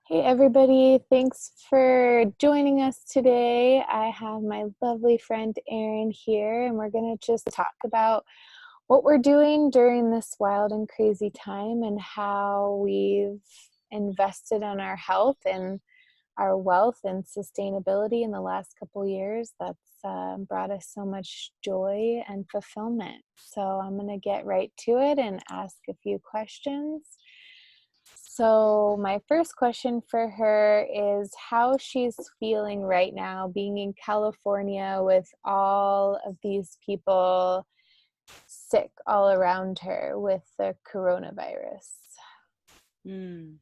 Hey everybody, thanks for joining us today. I have my lovely friend Erynn here, and we're going to just talk about what we're doing during this wild and crazy time and how we've invested in our health and our wealth and sustainability in the last couple years. That's brought us so much joy and fulfillment. So I'm going to get right to it and ask a few questions. So, my first question for her is how she's feeling right now being in California with all of these people sick all around her with the coronavirus. Mm,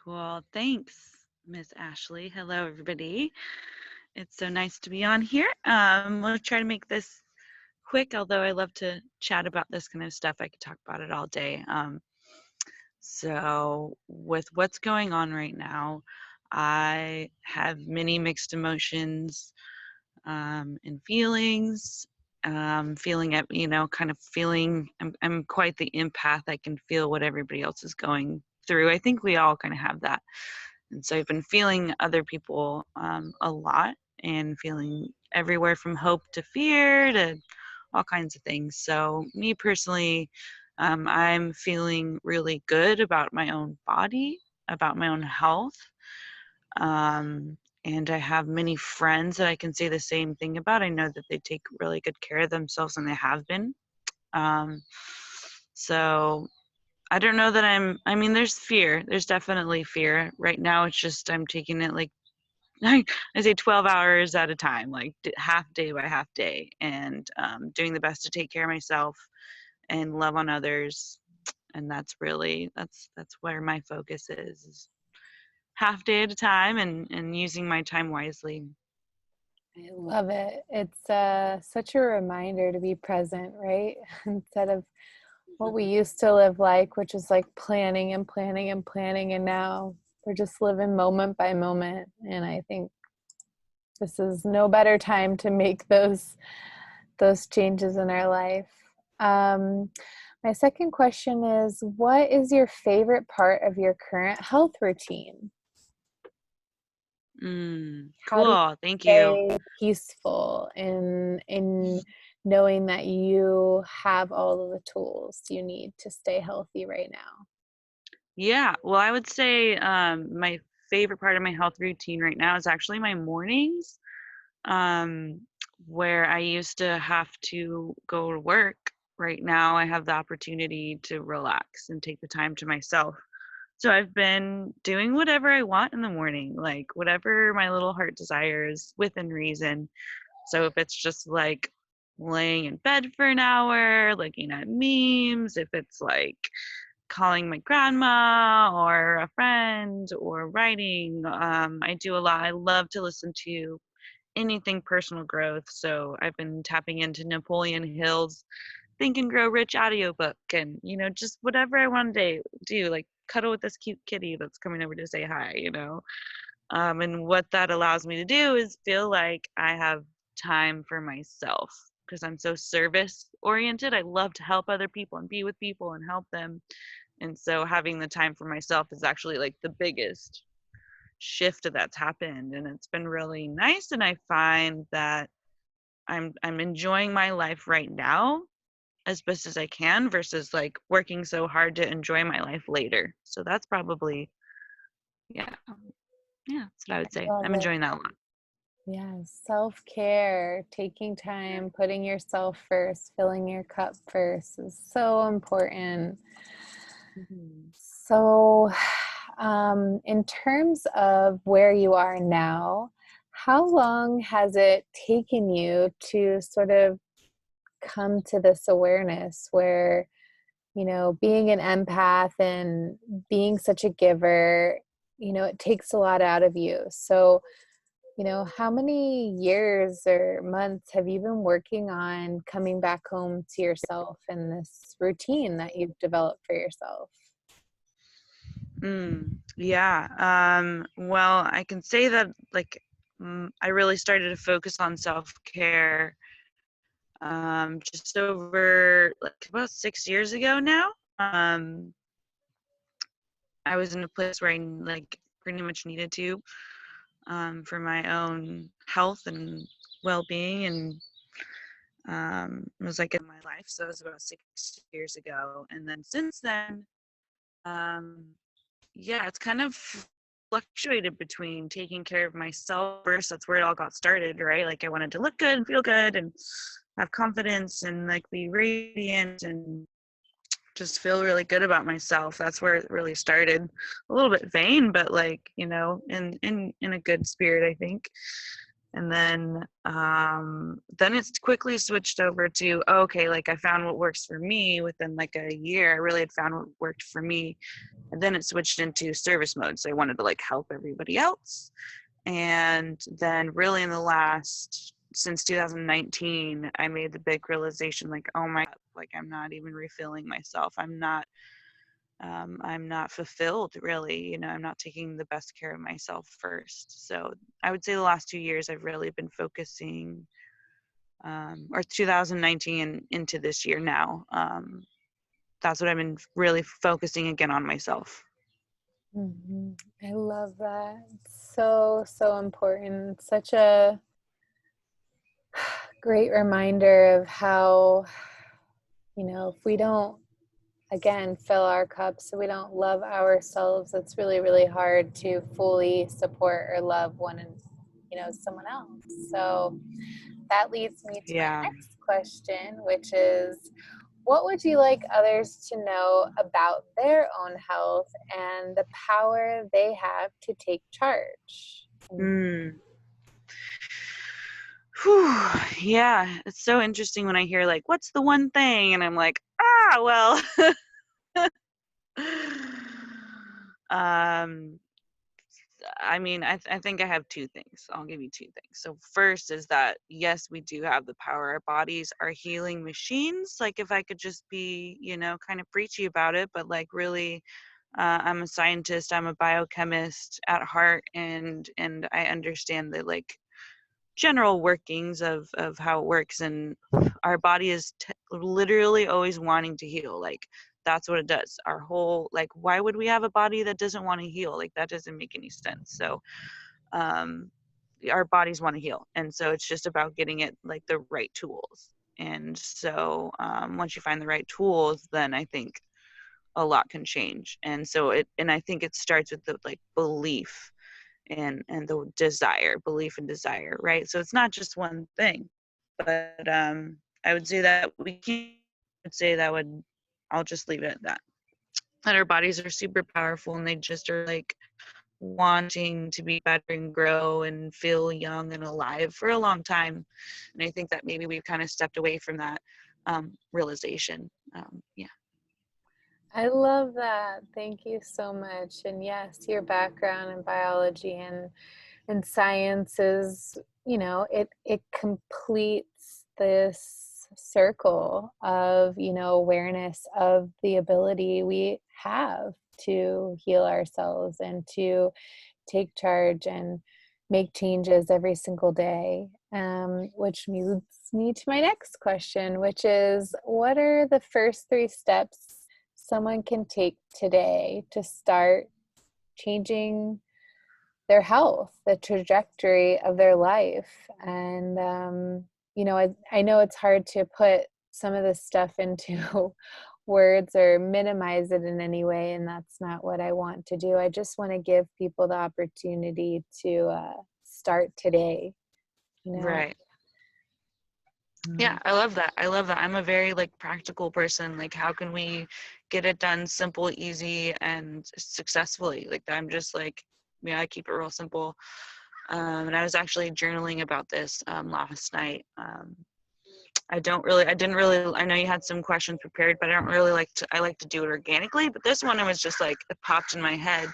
cool. Thanks, Miss Ashley. Hello, everybody. It's so nice to be on here. We'll try to make this quick, although I love to chat about this kind of stuff. I could talk about it all day. With what's going on right now, I have many mixed emotions and feelings. Feeling at, kind of feeling, I'm quite the empath. I can feel what everybody else is going through. I think we all kind of have that. And so I've been feeling other people a lot and feeling everywhere from hope to fear to all kinds of things. So, me personally, I'm feeling really good about my own body, about my own health. Um, and I have many friends that I can say the same thing about. I know that they take really good care of themselves and they have been. Um, so I don't know that I mean, there's fear. There's definitely fear. Right now, it's just I'm taking it like, I say 12 hours at a time, like half day by half day, and doing the best to take care of myself and love on others. And that's really, that's where my focus is half day at a time and using my time wisely. I love it. It's such a reminder to be present, right? Instead of what we used to live like, which is like planning and planning and planning. And now we're just living moment by moment. And I think this is no better time to make those changes in our life. Um, my second question is, what is your favorite part of your current health routine? How do you Cool. Thank you. stay peaceful in knowing that you have all of the tools you need to stay healthy right now? Yeah. Well, I would say my favorite part of my health routine right now is actually my mornings, um, where I used to have to go to work. Right now, I have the opportunity to relax and take the time to myself. So I've been doing whatever I want in the morning, like whatever my little heart desires within reason. So if it's just like laying in bed for an hour, looking at memes, if it's like calling my grandma or a friend or writing, I do a lot. I love to listen to anything personal growth. So I've been tapping into Napoleon Hill's Think and Grow Rich audiobook and, just whatever I want to do, like cuddle with this cute kitty that's coming over to say hi. And what that allows me to do is feel like I have time for myself because I'm so service oriented. I love to help other people and be with people and help them. And so having the time for myself is actually like the biggest shift that's happened, and it's been really nice. And I find that I'm enjoying my life right now as best as I can versus like working so hard to enjoy my life later. So that's probably, yeah, yeah, that's what I would say. Love I'm it. enjoying that a lot. Yeah, self-care, taking time, putting yourself first, filling your cup first is so important. Mhm. So, in terms of where you are now, how long has it taken you to sort of come to this awareness where, being an empath and being such a giver, it takes a lot out of you. So, how many years or months have you been working on coming back home to yourself and this routine that you've developed for yourself? Yeah. Well, I can say that like I really started to focus on self-care just over like about 6 years ago now. I was in a place where I like pretty much needed to, for my own health and well-being. And it was like in my life. So it was about 6 years ago. And then since then, um, yeah, it's kind of fluctuated between taking care of myself first. That's where it all got started, right? Like I wanted to look good and feel good and have confidence and like be radiant and just feel really good about myself. That's where it really started. A little bit vain, but like, in a good spirit, I think. And then it's quickly switched over to, okay, like I found what works for me within like a year. I really had found what worked for me. And then it switched into service mode. So I wanted to like help everybody else. And then really in the last, since 2019, I made the big realization like, oh my God, like I'm not even refilling myself. I'm not fulfilled really. I'm not taking the best care of myself first. So I would say the last 2 years I've really been focusing, or 2019 and into this year now. That's what I've been really focusing again on myself. I love that. So, so important. Such a great reminder of how, if we don't, again, fill our cups, so we don't love ourselves, it's really, really hard to fully support or love someone else. So that leads me to my Yeah. next question, which is, what would you like others to know about their own health and the power they have to take charge? Mm. Whew. Yeah, it's so interesting when I hear like, "What's the one thing?" And I'm like, well, um, I mean, I think I have two things. I'll give you two things. So first is that yes, we do have the power. Our bodies are healing machines. Like if I could just be, kind of preachy about it, but like really, I'm a scientist. I'm a biochemist at heart, and I understand the like general workings of how it works. And our body is literally always wanting to heal. Like that's what it does. Our whole, like, why would we have a body that doesn't want to heal? Like that doesn't make any sense. So um our bodies want to heal, and so it's just about getting it like the right tools. And so once you find the right tools, then I think a lot can change. And I think it starts with the like belief and the desire, belief and desire, right? So it's not just one thing. But I would say that we can't say that would, I'll just leave it at that. That our bodies are super powerful and they just are like wanting to be better and grow and feel young and alive for a long time. And I think that maybe we've kind of stepped away from that realization. Yeah. I love that. Thank you so much. And yes, your background in biology and science is, it completes this circle of, awareness of the ability we have to heal ourselves and to take charge and make changes every single day. Which leads me to my next question, which is, what are the first 3 steps someone can take today to start changing their health, the trajectory of their life? And, I know it's hard to put some of this stuff into words or minimize it in any way, and that's not what I want to do. I just want to give people the opportunity to start today, you know. Right. Yeah, I love that. I love that. I'm a very like practical person. Like, how can we get it done simple, easy, and successfully? Like, I'm just like, I keep it real simple. And I was actually journaling about this last night. I didn't really, I know you had some questions prepared, but I don't really I like to do it organically. But this one, it was just like, it popped in my head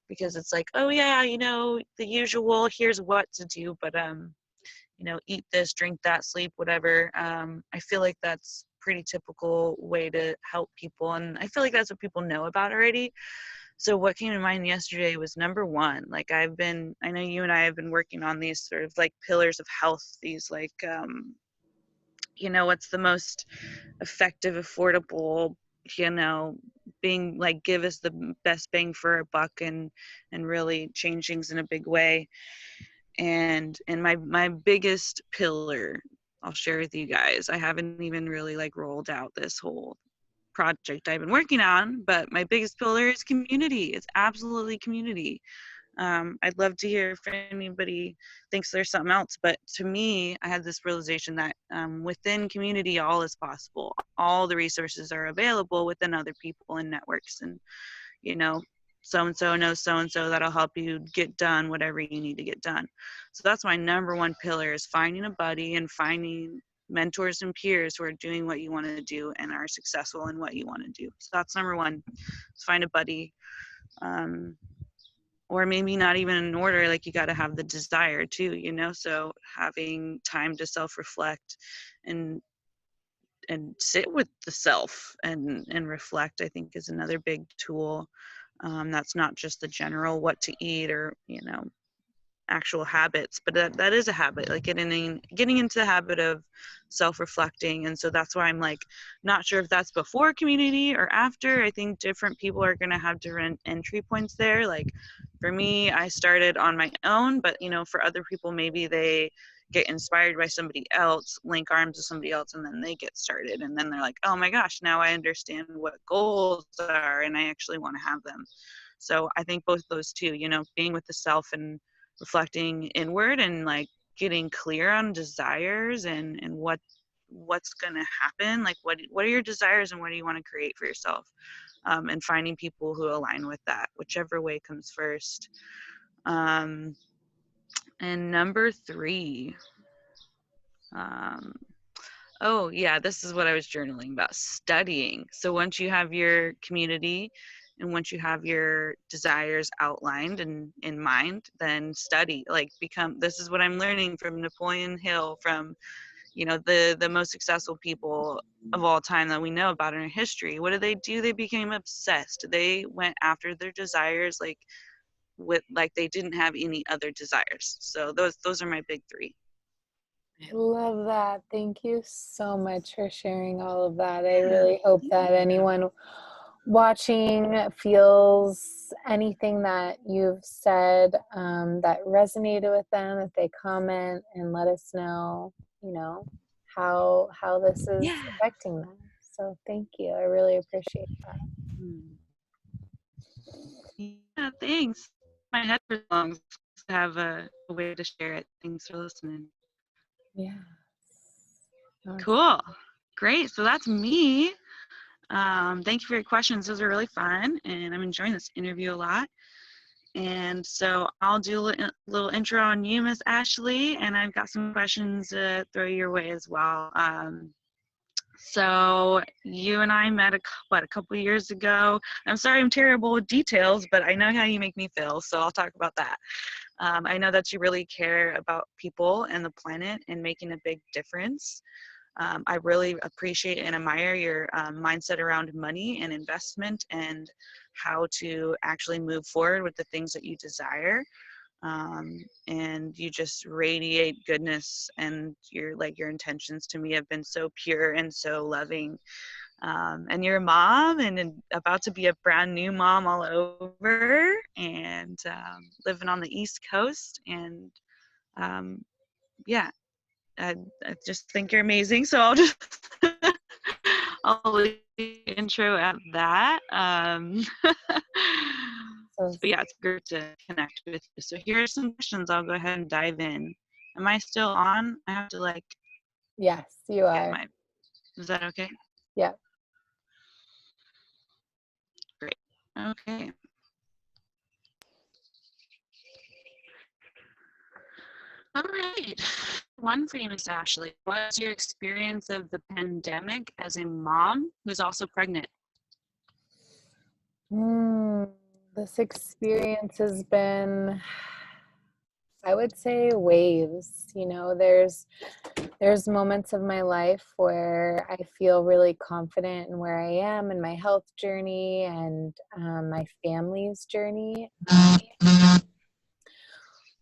because it's like, oh yeah, the usual, here's what to do. But eat this, drink that, sleep, whatever. I feel like that's pretty typical way to help people. And I feel like that's what people know about already. So what came to mind yesterday was number one, like I know you and I have been working on these sort of like pillars of health, these like, what's the most effective, affordable you know, being like, give us the best bang for our buck and really change things in a big way. And my biggest pillar, I'll share with you guys, I haven't even really like rolled out this whole project I've been working on, but my biggest pillar is community. It's absolutely community. I'd love to hear if anybody thinks there's something else, but to me, I had this realization that within community, all is possible. All the resources are available within other people and networks, and you know, so and so knows so and so that'll help you get done whatever you need to get done. So that's my number one pillar, is finding a buddy and finding mentors and peers who are doing what you want to do and are successful in what you want to do. So that's number one, is find a buddy. Um, or maybe not even in order, like you got to have the desire too, you know. So having time to self-reflect and sit with the self and reflect, I think, is another big tool. That's not just the general what to eat or, you know, actual habits, but that is a habit, like getting into the habit of self-reflecting. And so that's why I'm like not sure if that's before community or after. I think different people are going to have different entry points there. Like for me, I started on my own, but you know, for other people, maybe they get inspired by somebody else, link arms with somebody else, and then they get started, and then they're like, oh my gosh, now I understand what goals are and I actually want to have them. So I think both those two, you know, being with the self and reflecting inward and like getting clear on desires and what's going to happen, like what are your desires and what do you want to create for yourself, and finding people who align with that, whichever way comes first. And number three, um, oh yeah, this is what I was journaling about, studying. So once you have your community and once you have your desires outlined and in mind, then study, like become, this is what I'm learning from Napoleon Hill, from, you know, the most successful people of all time that we know about in our history. What did they do? They became obsessed. They went after their desires like with like they didn't have any other desires. So those are my big three. I love that. Thank you so much for sharing all of that. I really hope that anyone watching feels anything that you've said that resonated with them. If they comment and let us know, you know, how this is Yeah. affecting them. So thank you. I really appreciate that. Yeah, thanks. My head for long to have a way to share it. Thanks for listening. Yeah. Awesome. Cool. Great. So that's me. Thank you for your questions. Those are really fun, and I'm enjoying this interview a lot. And so I'll do a little intro on you, Miss Ashley, and I've got some questions to throw your way as well. So you and I met a couple years ago. I'm sorry I'm terrible with details, but I know how you make me feel, so I'll talk about that. I know that you really care about people and the planet and making a big difference. I really appreciate and admire your mindset around money and investment and how to actually move forward with the things that you desire. And you just radiate goodness, and your intentions to me have been so pure and so loving. And you're a mom and about to be a brand new mom all over, and living on the East Coast. And yeah, I just think you're amazing. So I'll just I'll leave the intro at that. So But yeah, it's great to connect with you. So here are some questions. I'll go ahead and dive in. Am I still on? I have to like yes, you get are. my. Is that okay? Yeah. Great. Okay. All right. One for you, Miss Ashley. What was your experience of the pandemic as a mom who's also pregnant? Mm, this experience has been, I would say, waves. You know, there's moments of my life where I feel really confident in where I am in my health journey and my family's journey.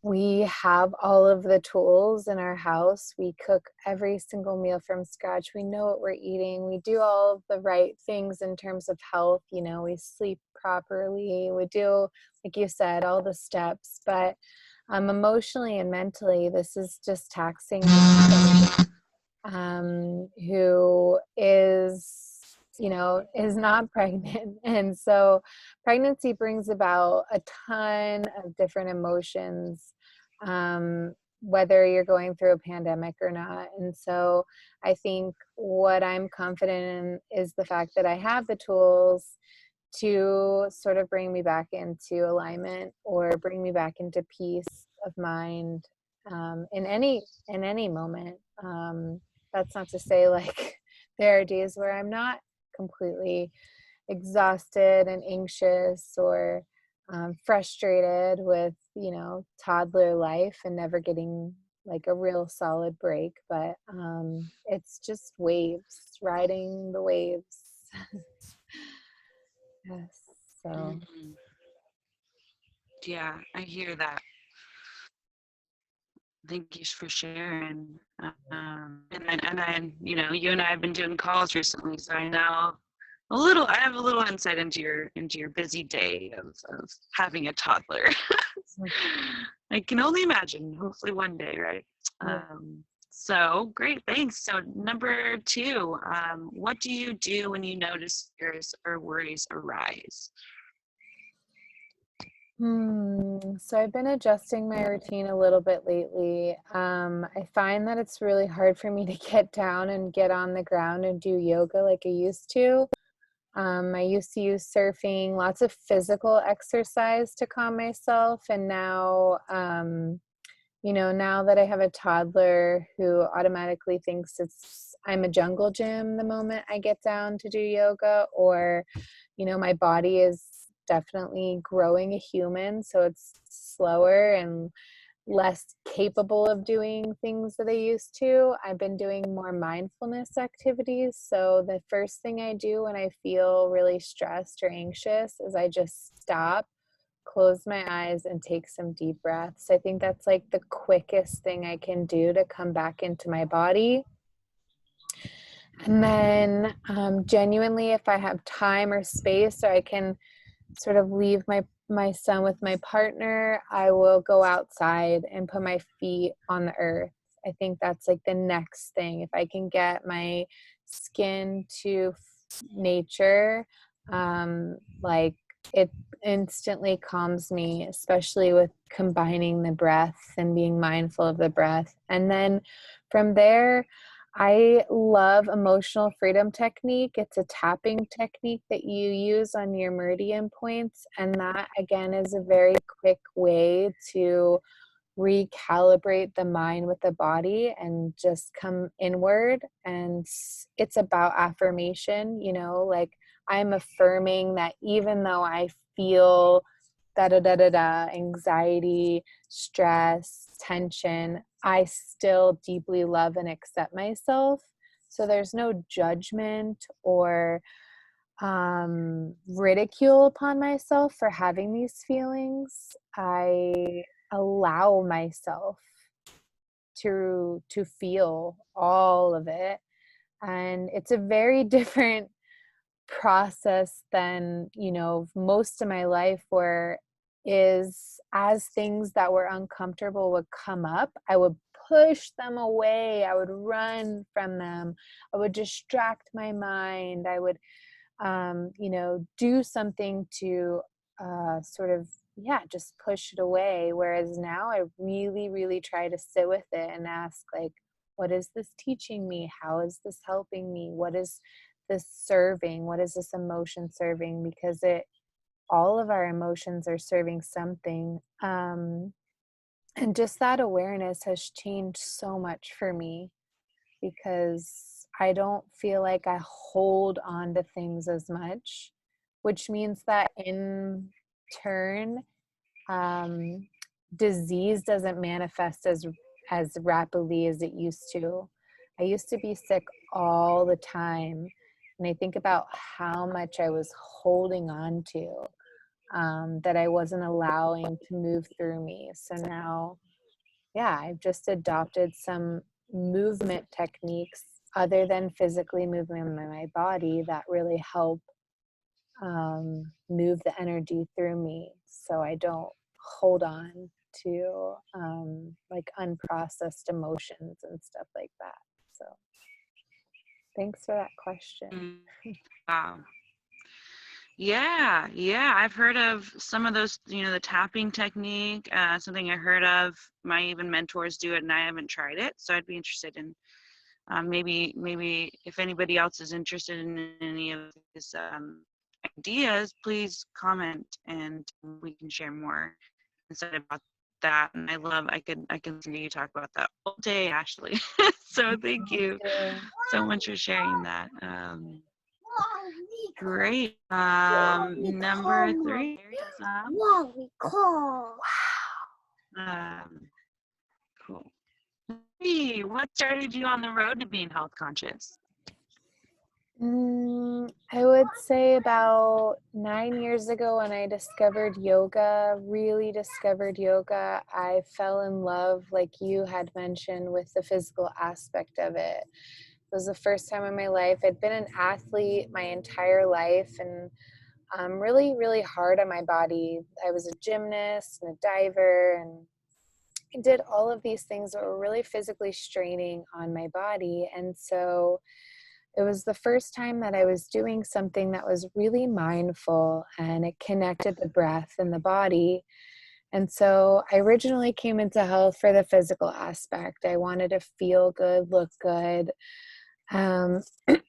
We have all of the tools in our house. We cook every single meal from scratch. We know what we're eating. We do all of the right things in terms of health. You know, we sleep properly. We do, like you said, all the steps. But emotionally and mentally, this is just taxing who is, you know, is not pregnant. And so pregnancy brings about a ton of different emotions, whether you're going through a pandemic or not. And so I think what I'm confident in is the fact that I have the tools to sort of bring me back into alignment or bring me back into peace of mind, in any moment. That's not to say like there are days where I'm not completely exhausted and anxious or frustrated with, you know, toddler life and never getting like a real solid break. But it's just waves, riding the waves. Yes. So, Mhm. Yeah, I hear that. Thank you for sharing. You and I have been doing calls recently, so I know a little. I have a little insight into your busy day of having a toddler. I can only imagine. Hopefully, one day, right? yeah. So great, thanks. So number two, what do you do when you notice fears or worries arise? So I've been adjusting my routine a little bit lately. I find that it's really hard for me to get down and get on the ground and do yoga like I used to. I used to use surfing, lots of physical exercise to calm myself, and now, you know, now that I have a toddler who automatically thinks I'm a jungle gym the moment I get down to do yoga, or, you know, my body is definitely growing a human, so it's slower and less capable of doing things that I used to. I've been doing more mindfulness activities. So the first thing I do when I feel really stressed or anxious is I just stop, close my eyes, and take some deep breaths. I think that's like the quickest thing I can do to come back into my body. And then, genuinely, if I have time or space, or I can sort of leave my son with my partner, I will go outside and put my feet on the earth. I think that's like the next thing. If I can get my skin to nature, like it instantly calms me, especially with combining the breath and being mindful of the breath. And then from there, I love emotional freedom technique. It's a tapping technique that you use on your meridian points. And that, again, is a very quick way to recalibrate the mind with the body and just come inward. And it's about affirmation, you know, like I'm affirming that even though I feel da da da da da, anxiety, stress, tension, I still deeply love and accept myself. So there's no judgment or ridicule upon myself for having these feelings. I allow myself to feel all of it, and it's a very different process than, you know, most of my life, where is as things that were uncomfortable would come up, I would push them away, I would run from them, I would distract my mind, I would you know, do something to sort of, yeah, just push it away. Whereas now I really, really try to sit with it and ask, like, what is this teaching me? How is this helping me? What is this serving? What is this emotion serving? Because all of our emotions are serving something. And just that awareness has changed so much for me, because I don't feel like I hold on to things as much, which means that in turn, um, disease doesn't manifest as rapidly as it used to. I used to be sick all the time, and I think about how much I was holding on to. that I wasn't allowing to move through me. So now, yeah, I've just adopted some movement techniques other than physically moving my body that really help move the energy through me so I don't hold on to like unprocessed emotions and stuff like that. So thanks for that question. Mm, wow. Yeah, yeah. I've heard of some of those, the tapping technique, something I heard of. My even mentors do it, and I haven't tried it. So I'd be interested in maybe if anybody else is interested in any of these ideas, please comment and we can share more insight about that. And I can listen to you talk about that all day, Ashley. So thank Me you too. so much for sharing that. Great. Number 3. Wow. Um, cool. Hey, what started you on the road to being health conscious? I would say about 9 years ago when I discovered yoga, really discovered yoga, I fell in love, like you had mentioned, with the physical aspect of it. It was the first time in my life. I'd been an athlete my entire life and really, really hard on my body. I was a gymnast and a diver, and I did all of these things that were really physically straining on my body. And so it was the first time that I was doing something that was really mindful and it connected the breath and the body. And so I originally came into health for the physical aspect. I wanted to feel good, look good. Um,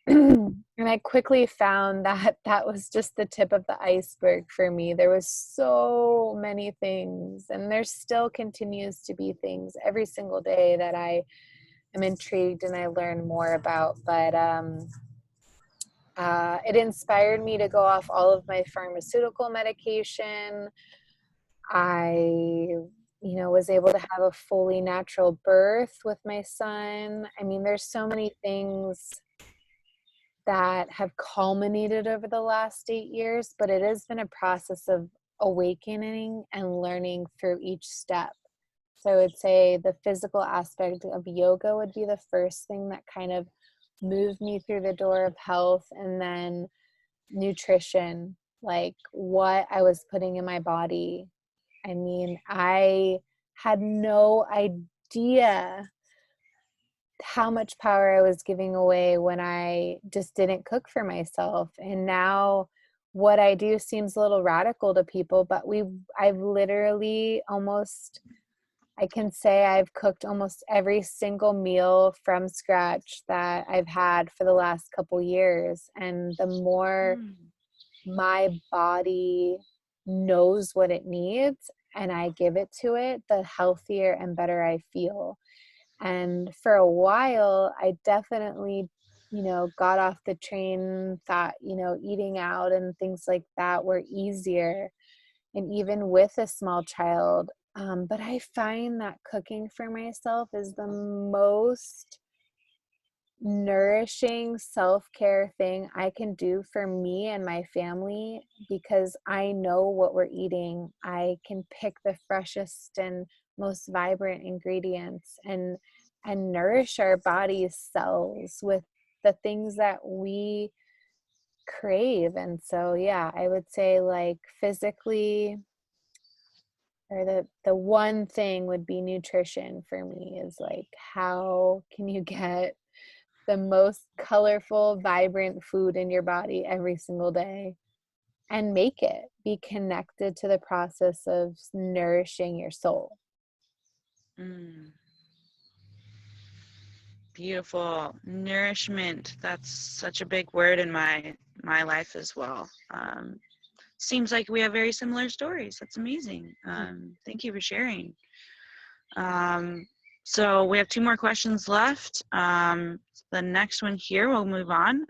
and I quickly found that that was just the tip of the iceberg for me. There was so many things, and there still continues to be things every single day that I am intrigued and I learn more about. But it inspired me to go off all of my pharmaceutical medication. I, was able to have a fully natural birth with my son. I mean, there's so many things that have culminated over the last 8 years, but it has been a process of awakening and learning through each step. So I would say the physical aspect of yoga would be the first thing that kind of moved me through the door of health, and then nutrition, like what I was putting in my body. I mean, I had no idea how much power I was giving away when I just didn't cook for myself. And now what I do seems a little radical to people, but I've literally almost, I can say I've cooked almost every single meal from scratch that I've had for the last couple years. And the more Mm. my body knows what it needs and I give it to it, the healthier and better I feel. And for a while, I definitely, got off the train, thought, eating out and things like that were easier. And even with a small child, but I find that cooking for myself is the most nourishing self-care thing I can do for me and my family, because I know what we're eating. I can pick the freshest and most vibrant ingredients and nourish our body's cells with the things that we crave. And so yeah, I would say like physically, or the one thing would be nutrition for me, is like how can you get the most colorful, vibrant food in your body every single day and make it be connected to the process of nourishing your soul. Mm. Beautiful. Nourishment. That's such a big word in my life as well. Seems like we have very similar stories. That's amazing. Thank you for sharing. So we have 2 more questions left. The next one here, we'll move on.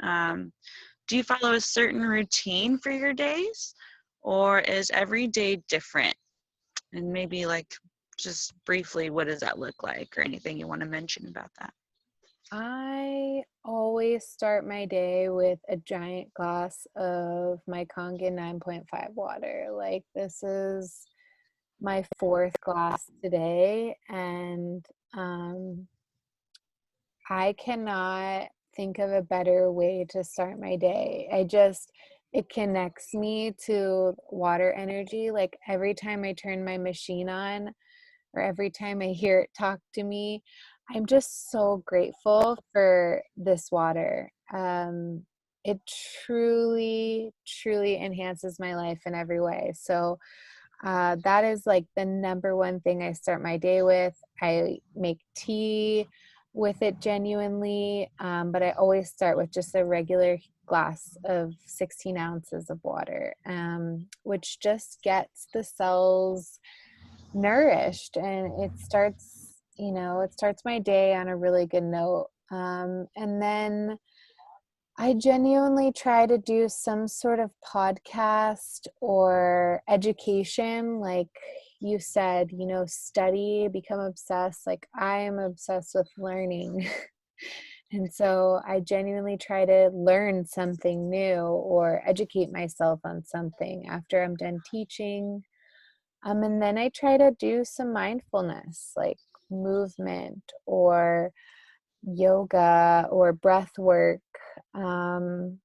Do you follow a certain routine for your days, or is every day different? And maybe like just briefly, what does that look like, or anything you want to mention about that? I always start my day with a giant glass of my Kangen 9.5 water. Like, this is my fourth glass today, and um, I cannot think of a better way to start my day. It connects me to water energy. Like, every time I turn my machine on, or every time I hear it talk to me, I'm just so grateful for this water. It truly, truly enhances my life in every way. So that is like the number one thing I start my day with. I make tea with it genuinely, but I always start with just a regular glass of 16 ounces of water, which just gets the cells nourished, and it starts my day on a really good note. And then I genuinely try to do some sort of podcast or education, like you said, study, become obsessed. Like, I am obsessed with learning. And so I genuinely try to learn something new or educate myself on something after I'm done teaching. And then I try to do some mindfulness, like movement or yoga or breath work. Um,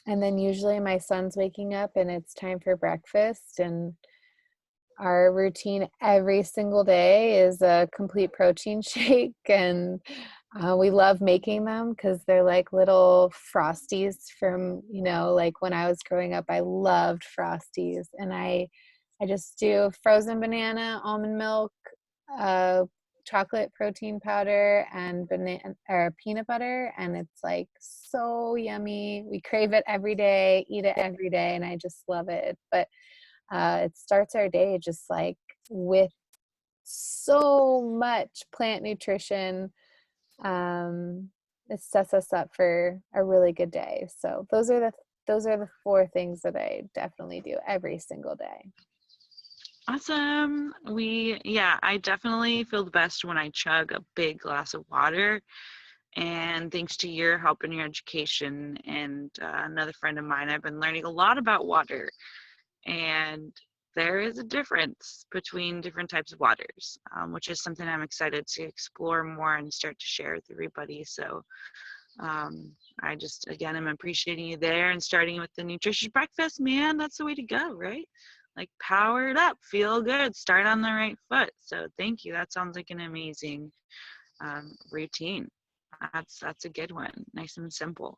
and then usually my son's waking up and it's time for breakfast. And our routine every single day is a complete protein shake. And we love making them because they're like little frosties from, like when I was growing up, I loved frosties. And I just do frozen banana, almond milk, uh, chocolate protein powder, and banana or peanut butter, and it's like so yummy. We crave it every day, eat it every day, and I just love it. But it starts our day just like with so much plant nutrition. Um, it sets us up for a really good day. So those are the four things that I definitely do every single day. Awesome. Yeah, I definitely feel the best when I chug a big glass of water. And thanks to your help and your education and another friend of mine, I've been learning a lot about water. And there is a difference between different types of waters, which is something I'm excited to explore more and start to share with everybody. So um, I just, again, I'm appreciating you there and starting with the nutritious breakfast, man. That's the way to go, right? Like, power it up, feel good, start on the right foot. So thank you. That sounds like an amazing routine. That's a good one. Nice and simple.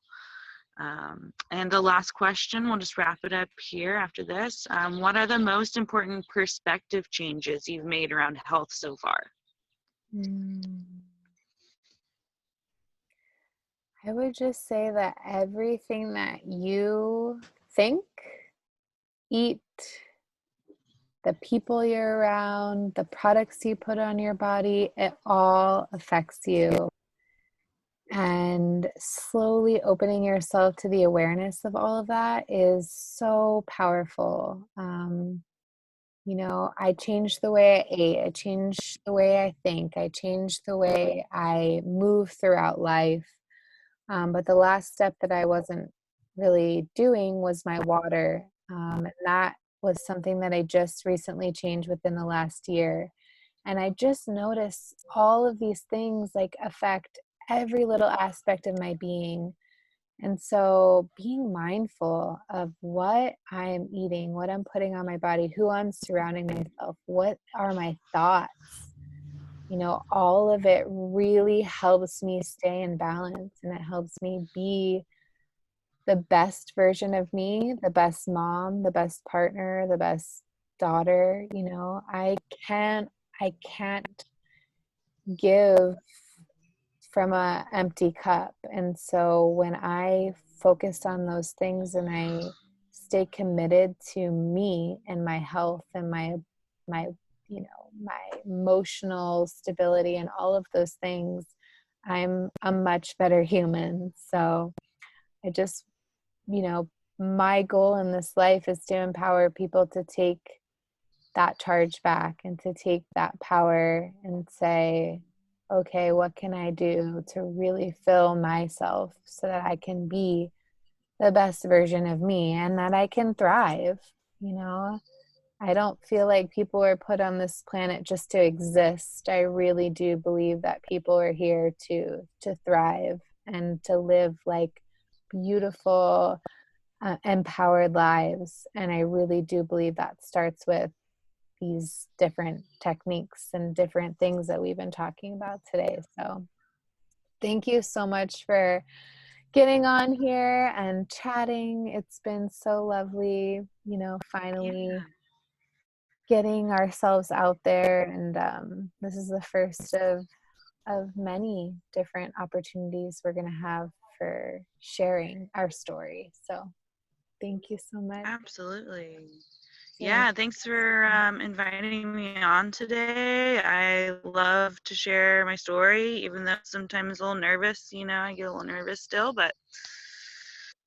And the last question, we'll just wrap it up here after this. What are the most important perspective changes you've made around health so far? Mm. I would just say that everything that you think, eat, the people you're around, the products you put on your body, it all affects you. And slowly opening yourself to the awareness of all of that is so powerful. I changed the way I ate, I changed the way I think, I changed the way I move throughout life. But the last step that I wasn't really doing was my water. And that was something that I just recently changed within the last year. And I just noticed all of these things like affect every little aspect of my being. And so being mindful of what I'm eating, what I'm putting on my body, who I'm surrounding myself, what are my thoughts, all of it really helps me stay in balance, and it helps me be the best version of me, the best mom, the best partner, the best daughter. Can't I can't give from a empty cup. And so when I focus on those things and I stay committed to me and my health and my my emotional stability and all of those things, I'm a much better human. So I just, you know, my goal in this life is to empower people to take that charge back and to take that power and say, okay, what can I do to really fill myself so that I can be the best version of me and that I can thrive, you know? I don't feel like people are put on this planet just to exist. I really do believe that people are here to thrive and to live like beautiful, empowered lives. And I really do believe that starts with these different techniques and different things that we've been talking about today. So, thank you so much for getting on here and chatting. It's been so lovely, finally Yeah, getting ourselves out there. And this is the first of many different opportunities we're going to have for sharing our story. So, thank you so much. absolutely. Yeah. Yeah, thanks for inviting me on today. I love to share my story, even though sometimes a little nervous. I get a little nervous still, but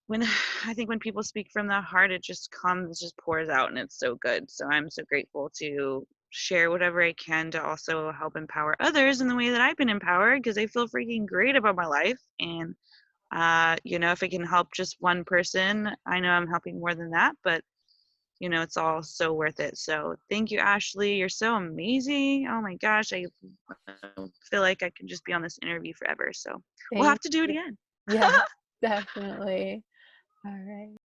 when I think when people speak from the heart, it just comes, just pours out, and it's so good. So I'm so grateful to share whatever I can to also help empower others in the way that I've been empowered because I feel freaking great about my life. And if I can help just one person, I know I'm helping more than that, but it's all so worth it. So thank you, Ashley. You're so amazing. Oh my gosh, I feel like I can just be on this interview forever. So we'll have Thank to do it you. again. Yeah, definitely. All right.